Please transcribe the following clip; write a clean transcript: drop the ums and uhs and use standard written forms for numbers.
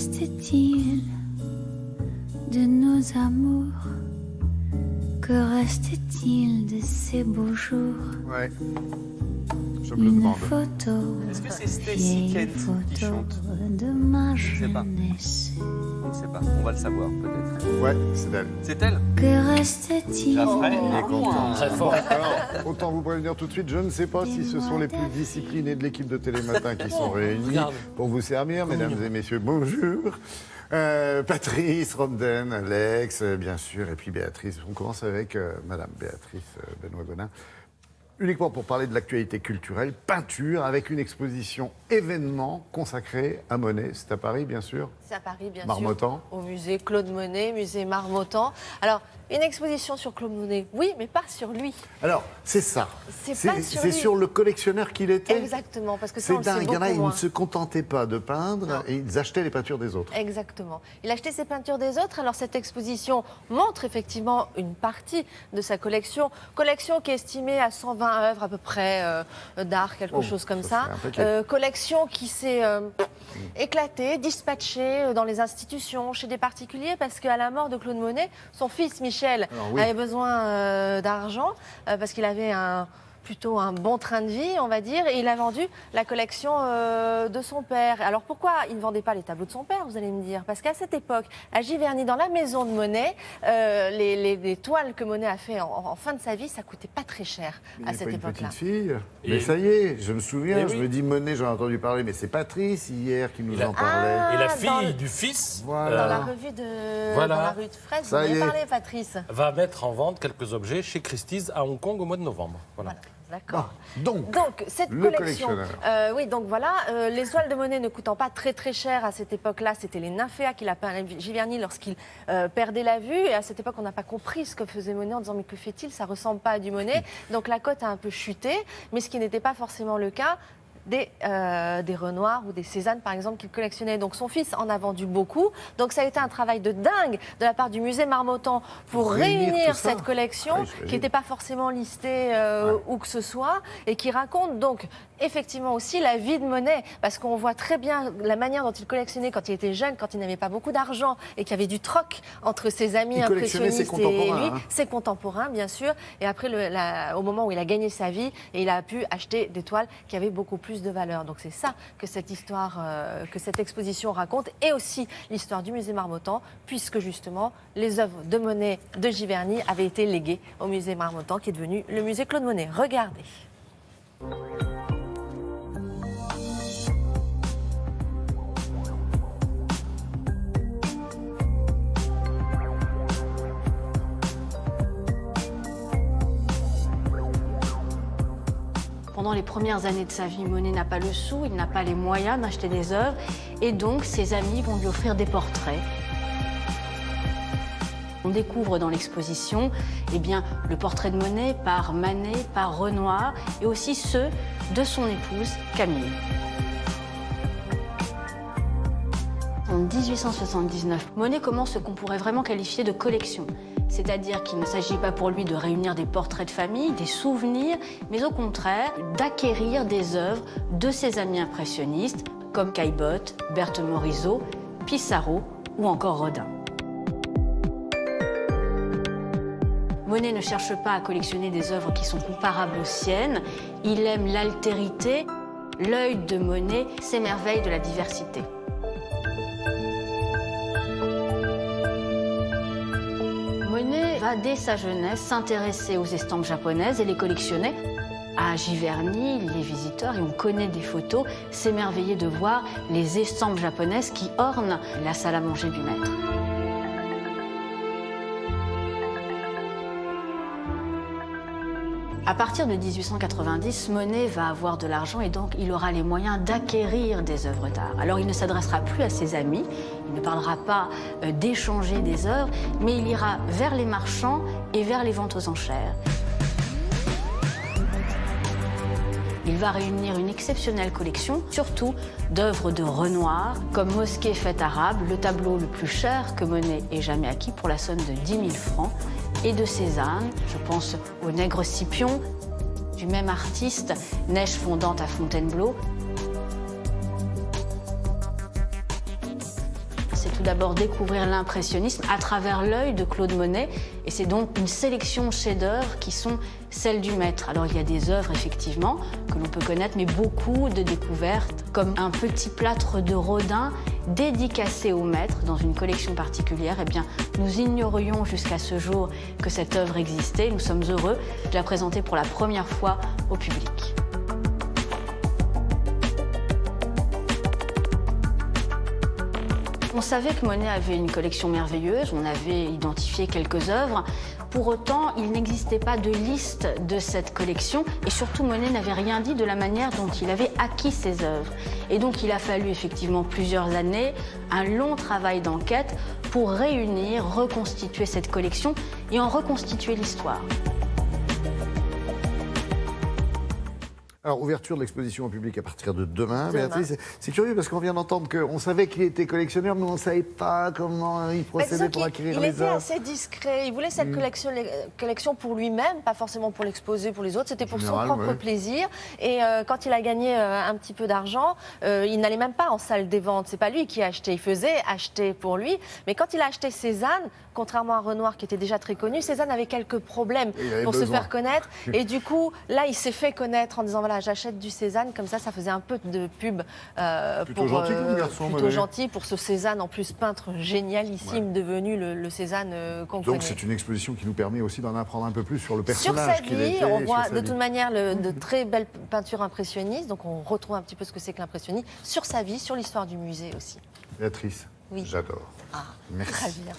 reste-t-il de nos amours? Que reste-t-il de ces beaux jours? Ouais. Je me le Une demande. photo, Est-ce que c'est Stacy vieille Kent qui photo chante? de ma sais pas. jeunesse. On ne sait pas, on va le savoir peut-être. Ouais, c'est elle. C'est elle? Que reste-t-il? Jaffray, Il est content. très fort. Alors, autant vous prévenir tout de suite, je ne sais pas si ce sont les plus disciplinés de l'équipe de Télématin qui sont réunis regarde. pour vous servir, mesdames et messieurs, bonjour. Patrice, Romden, Alex, bien sûr, et puis Béatrice. On commence avec Madame Béatrice Benoît-Gonin. Uniquement pour parler de l'actualité culturelle, peinture, avec une exposition événement consacrée à Monet. C'est à Paris, bien sûr. C'est à Paris, bien Marmottan. sûr, au musée Claude Monet, musée Marmottan. Alors, une exposition sur Claude Monet, oui, mais pas sur lui. Alors, c'est ça. C'est pas sur C'est lui. sur le collectionneur qu'il était. Exactement, parce que ça, on C'est le sait dingue. Il y en a, beaucoup ils moins. ne se contentaient pas de peindre Non. et ils achetaient les peintures des autres. Exactement. Il achetait ses peintures des autres. Alors, cette exposition montre effectivement une partie de sa collection. Collection qui est estimée à 120 œuvres à peu près d'art, quelque Oh, chose comme ça ça. fait un paquet. Collection qui s'est éclatée, dispatchée dans les institutions, chez des particuliers, parce qu'à la mort de Claude Monet, son fils Michel Alors, oui. avait besoin d'argent, parce qu'il avait plutôt un bon train de vie, on va dire, et il a vendu la collection de son père. Alors pourquoi il ne vendait pas les tableaux de son père, vous allez me dire? Parce qu'à cette époque, à Giverny, dans la maison de Monet, les toiles que Monet a fait en fin de sa vie, ça coûtait pas très cher Il à n'est cette pas une époque-là. petite fille. Et- Mais ça y est, je me souviens, Mais je oui. me dis Monet, j'en ai entendu parler, mais c'est Patrice hier qui nous Il a- en parlait. Ah, Et la dans fille le- du fils Voilà. Dans la revue de Voilà. dans la rue de Fraisse, vous Ça y avez est. parlé, Patrice. va mettre en vente quelques objets chez Christie's à Hong Kong au mois de novembre. Voilà. D'accord. Donc, Donc, cette le collection, collectionneur. oui, donc voilà, les toiles de Monet ne coûtant pas très très cher à cette époque-là, c'était les nymphéas qu'il a peint à Giverny lorsqu'il perdait la vue. Et à cette époque, on n'a pas compris ce que faisait Monet en disant mais que fait-il? Ça ressemble pas à du Monet. Donc la cote a un peu chuté, mais ce qui n'était pas forcément le cas des Renoir ou des Cézanne, par exemple, qu'il collectionnait. Donc son fils en a vendu beaucoup. Donc ça a été un travail de dingue de la part du musée Marmottan pour Réunir réunir tout ça. cette collection Ah oui, j'imagine. qui n'était pas forcément listée où que ce soit et qui raconte donc effectivement aussi la vie de Monet, parce qu'on voit très bien la manière dont il collectionnait quand il était jeune, quand il n'avait pas beaucoup d'argent et qu'il y avait du troc entre ses amis Il collectionnait ses impressionnistes et lui, contemporains, hein. ses contemporains bien sûr, et après au moment où il a gagné sa vie, et il a pu acheter des toiles qui avaient beaucoup plus de valeur. Donc c'est ça que cette histoire, que cette exposition raconte, et aussi l'histoire du musée Marmottan, puisque justement les œuvres de Monet de Giverny avaient été léguées au musée Marmottan, qui est devenu le musée Claude Monet. Regardez. Pendant les premières années de sa vie, Monet n'a pas le sou, il n'a pas les moyens d'acheter des œuvres, et donc ses amis vont lui offrir des portraits. On découvre dans l'exposition le portrait de Monet par Manet, par Renoir, et aussi ceux de son épouse Camille. En 1879, Monet commence ce qu'on pourrait vraiment qualifier de collection. C'est-à-dire qu'il ne s'agit pas pour lui de réunir des portraits de famille, des souvenirs, mais au contraire d'acquérir des œuvres de ses amis impressionnistes comme Caillebotte, Berthe Morisot, Pissarro ou encore Rodin. Monet ne cherche pas à collectionner des œuvres qui sont comparables aux siennes. Il aime l'altérité. L'œil de Monet s'émerveille de la diversité. Monet va dès sa jeunesse s'intéresser aux estampes japonaises et les collectionner. À Giverny, les visiteurs, et on connaît des photos, s'émerveillaient de voir les estampes japonaises qui ornent la salle à manger du maître. À partir de 1890, Monet va avoir de l'argent et donc il aura les moyens d'acquérir des œuvres d'art. Alors il ne s'adressera plus à ses amis, il ne parlera pas d'échanger des œuvres, mais il ira vers les marchands et vers les ventes aux enchères. Il va réunir une exceptionnelle collection, surtout d'œuvres de Renoir, comme Mosquée fête arabe, le tableau le plus cher que Monet ait jamais acquis pour la somme de 10 000 francs, et de Cézanne, je pense au Nègre Scipion, du même artiste, Neige fondante à Fontainebleau. c'est tout d'abord découvrir l'impressionnisme à travers l'œil de Claude Monet. Et c'est donc une sélection de chefs-d'œuvre qui sont celles du maître. Alors il y a des œuvres effectivement que l'on peut connaître, mais beaucoup de découvertes, comme un petit plâtre de Rodin dédicacé au maître dans une collection particulière. Eh bien, nous ignorions jusqu'à ce jour que cette œuvre existait. Nous sommes heureux de la présenter pour la première fois au public. On savait que Monet avait une collection merveilleuse, on avait identifié quelques œuvres. Pour autant, il n'existait pas de liste de cette collection et surtout Monet n'avait rien dit de la manière dont il avait acquis ses œuvres. Et donc il a fallu effectivement plusieurs années, un long travail d'enquête pour réunir, reconstituer cette collection et en reconstituer l'histoire. Alors, ouverture de l'exposition au public à partir de demain. Béatrice, c'est curieux parce qu'on vient d'entendre qu'on savait qu'il était collectionneur, mais on ne savait pas comment il procédait pour acquérir les était œuvres. assez discret. Il voulait cette collection pour lui-même, pas forcément pour l'exposer pour les autres. C'était pour son propre plaisir. Et quand il a gagné un petit peu d'argent, il n'allait même pas en salle des ventes. C'est pas lui qui achetait. Il faisait acheter pour lui. Mais quand il a acheté Cézanne, contrairement à Renoir qui était déjà très connu, Cézanne avait quelques problèmes pour se faire connaître. Et du coup, là, il s'est fait connaître en disant voilà, j'achète du Cézanne, comme ça faisait un peu de pub plutôt gentil comme garçon, plutôt gentil pour ce Cézanne, en plus peintre génialissime, devenu le Cézanne qu'on connaît. Donc c'est une exposition qui nous permet aussi d'en apprendre un peu plus sur le personnage. Sur sa vie, on voit de toute manière de très belles peintures impressionnistes, donc on retrouve un petit peu ce que c'est que l'impressionnisme, sur sa vie, sur l'histoire du musée aussi. Béatrice, oui. J'adore. Ah, merci. Très bien.